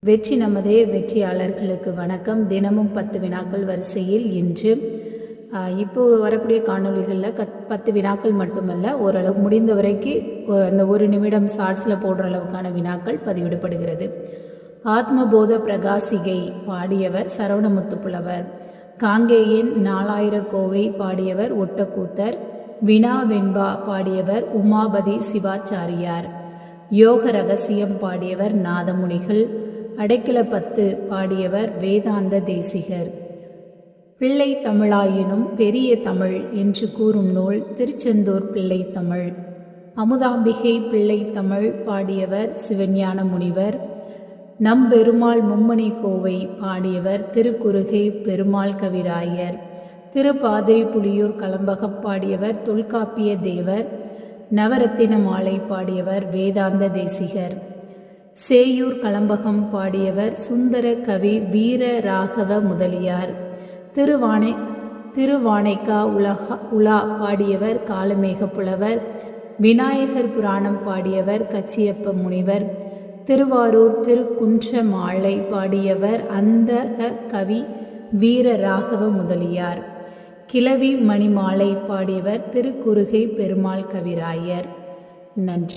வெற்றி நமதே வெற்றியாளர்களுக்கு வணக்கம். தினமும் 10 வினாக்கள் வரிசையில் இன்று இப்போ வரக்கூடிய காணொளிகளில் 10 வினாக்கள் மட்டுமல்ல, ஓரளவு முடிந்த வரைக்கும் அந்த 1 நிமிடம் ஷார்ட்ஸில் போடுற அளவுக்கான வினாக்கள் பதிவிடப்படுகிறது. ஆத்மபோத பிரகாசிகை பாடியவர் சரவணமுத்து புலவர். காங்கேயன் 4000 கோவை பாடியவர் ஒட்டக்கூத்தர். வினா வெண்பா பாடியவர் உமாபதி சிவாச்சாரியார். யோக ரகசியம் பாடியவர் நாதமுனிகள். அடைக்கல 10 பாடியவர் வேதாந்த தேசிகர். பிள்ளை தமிழாயினும் பெரிய தமிழ் என்று கூறும் நூல் திருச்செந்தூர் பிள்ளை தமிழ். அமுதாம்பிகை பிள்ளை தமிழ் பாடியவர் சிவஞான முனிவர். நம்பெருமாள் மும்மணி கோவை பாடியவர் திருக்குறுகை பெருமாள் கவிராயர். திருப்பாதிரி புலியூர் கலம்பகம் பாடியவர் தொல்காப்பிய தேவர். நவரத்தின மாலை பாடியவர் வேதாந்த தேசிகர். சேயூர் கலம்பகம் பாடியவர் சுந்தர கவி வீர ராகவ முதலியார். திருவானைக்கா உலா பாடியவர் காலமேக புலவர். விநாயகர் புராணம் பாடியவர் கச்சியப்ப முனிவர். திருவாரூர் திருக்குன்ற மாலை பாடியவர் அந்தக கவி வீர ராகவ முதலியார். கிளவி மணிமாலை பாடியவர் திருக்குறுகை பெருமாள் கவிராயர். நன்றி.